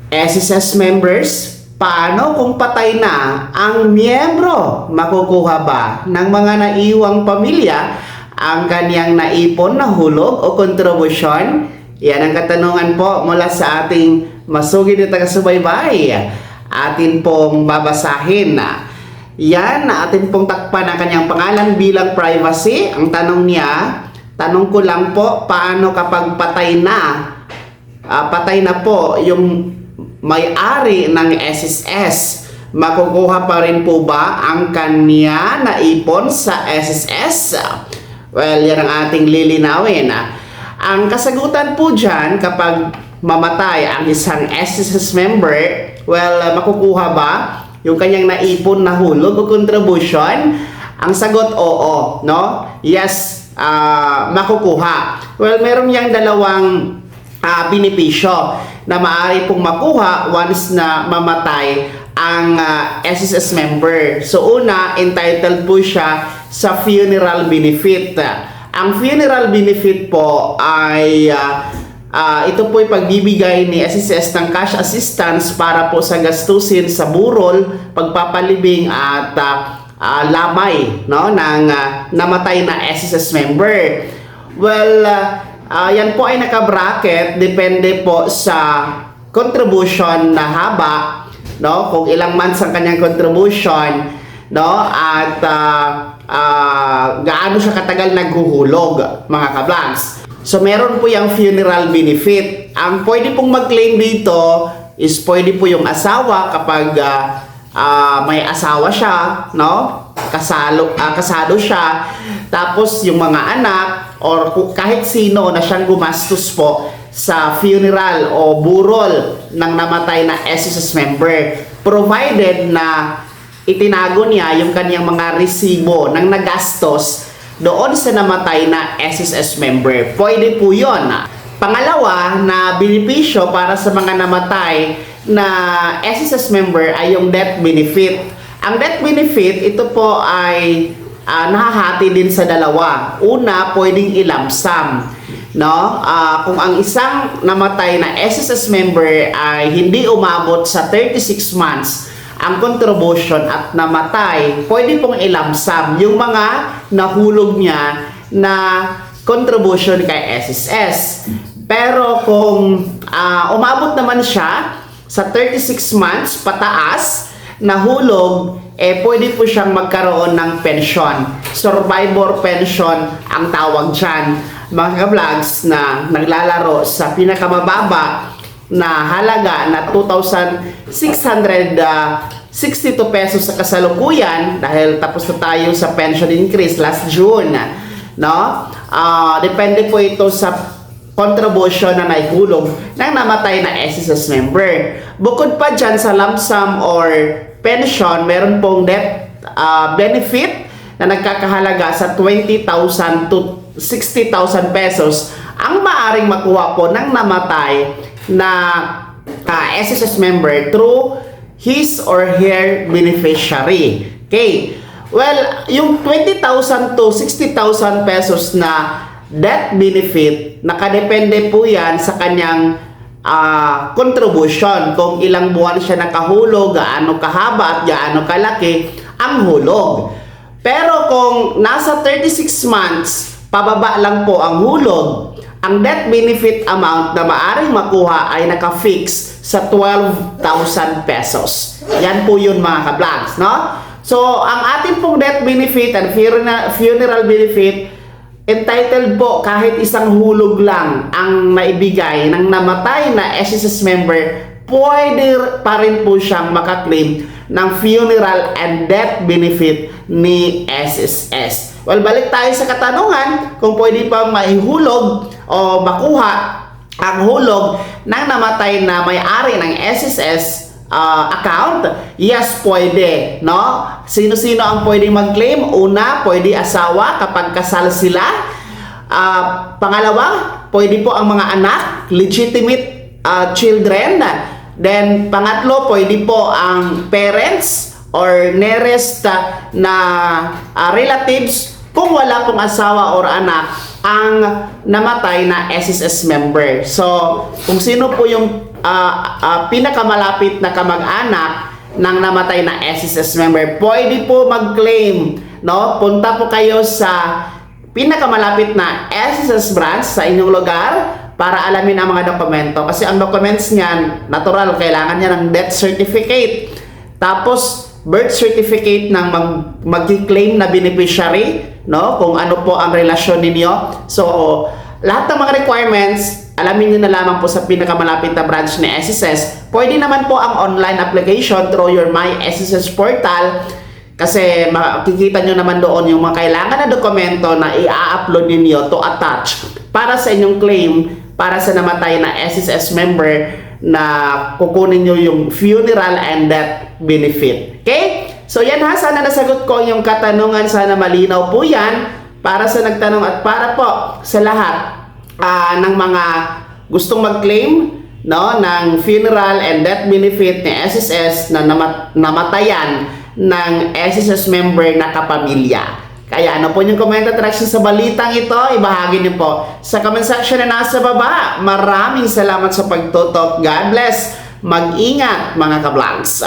SSS members, paano kung patay na ang miyembro? Makukuha ba ng mga naiwang pamilya ang kanyang naipon na hulog o kontribusyon? Yan ang katanungan po mula sa ating masugid na taga-subaybay. Atin pong babasahin na. Yan, atin pong takpan ang kanyang pangalan bilang privacy. Ang tanong niya, tanong ko lang po, paano kapag patay na? Patay na po yung may-ari ng SSS. Makukuha pa rin po ba ang kanya naipon sa SSS? Well, yan ang ating lilinawin. Ang kasagutan po dyan, kapag mamatay ang isang SSS member, well, makukuha ba yung kanyang naipon na hulog o contribution? Ang sagot, oo, no? Yes, makukuha. Well, meron yang dalawang benepisyo na maaari pong makuha once na mamatay ang SSS member. So una, entitled po siya sa funeral benefit. Ang funeral benefit po ay ito po ay pagbibigay ni SSS ng cash assistance para po sa gastusin sa burol, pagpapalibing at lamay, no, ng namatay na SSS member. Well, yan po ay naka-bracket, depende po sa contribution na haba, no, kung ilang months ang kanyang contribution, no, at gaano siya katagal naghuhulog, mga kablanks. So meron po yung funeral benefit. Ang pwede pong mag-claim dito is pwede po yung asawa kapag may asawa siya, no, kasado siya, tapos yung mga anak or kahit sino na siyang gumastos po sa funeral o burol ng namatay na SSS member, provided na itinago niya yung kanyang mga resibo ng nagastos doon sa namatay na SSS member. Pwede po yun. Pangalawa na benepisyo para sa mga namatay na SSS member ay yung death benefit. Ang death benefit, ito po ay nahahati din sa dalawa. Una, pwedeng ilamsam, no? Kung ang isang namatay na SSS member ay hindi umabot sa 36 months ang contribution at namatay, pwede pong ilamsam yung mga nahulog niya na contribution kay SSS. Pero kung umabot naman siya sa 36 months pataas, nahulog, pwede po siyang magkaroon ng pension. Survivor pension ang tawag dyan, mga ka-vlogs, na naglalaro sa pinakamababa na halaga na 2,662 pesos sa kasalukuyan, dahil tapos na tayo sa pension increase last June, no? Depende po ito sa contribution na naihulog ng namatay na SSS member. Bukod pa dyan sa lump sum or pension, meron pong death benefit na nagkakahalaga sa 20,000 to 60,000 pesos ang maaring makuha po ng namatay na SSS member through his or her beneficiary. Okay. Well, yung 20,000 to 60,000 pesos na death benefit, nakadepende po yan sa kanyang contribution. Kung ilang buwan siya nakahulog, gaano kahaba at gaano kalaki ang hulog. Pero kung nasa 36 months, pababa lang po ang hulog, ang death benefit amount na maaring makuha ay naka-fix sa 12,000 pesos. Yan po yun, mga ka-vlogs, no? So, ang ating pong death benefit and funeral benefit, entitled po kahit isang hulog lang ang naibigay ng namatay na SSS member, pwede pa rin po siyang makaklaim ng funeral and death benefit ni SSS. Well, balik tayo sa katanungan kung pwede pa maihulog o makuha ang hulog ng namatay na may-ari ng SSS account. Yes, pwede, no? Sino-sino ang pwedeng mag-claim? Una, pwede asawa kapag kasal sila. Pangalawa, pwede po ang mga anak, legitimate children. Then, pangatlo, pwede po ang parents or nearest na relatives kung wala pong asawa or anak ang namatay na SSS member. So, kung sino po yung pinakamalapit na kamag-anak ng namatay na SSS member, pwede po mag-claim, no? Punta po kayo sa pinakamalapit na SSS branch sa inyong lugar para alamin ang mga dokumento. Kasi ang documents niyan, natural, kailangan niya ng death certificate. Tapos, birth certificate ng mag-claim na beneficiary, no? Kung ano po ang relasyon ninyo. So, lahat ng mga requirements, alamin nyo na lamang po sa pinakamalapit na branch ni SSS. Pwede naman po ang online application through your My SSS portal kasi makikita nyo naman doon yung mga kailangan na dokumento na i-upload ninyo to attach para sa inyong claim para sa namatay na SSS member na kukunin nyo yung funeral and death benefit. Okay? So yan ha, sana nasagot ko yung katanungan, sana malinaw po yan para sa nagtanong at para po sa lahat ng mga gustong mag-claim, no, ng funeral and death benefit ni SSS na namatayan ng SSS member na kapamilya. Kaya ano po yung comment at reaction sa balitang ito, ibahagi niyo po sa comment section na nasa baba. Maraming salamat sa pagtutok. God bless. Mag-ingat mga ka-vlogs.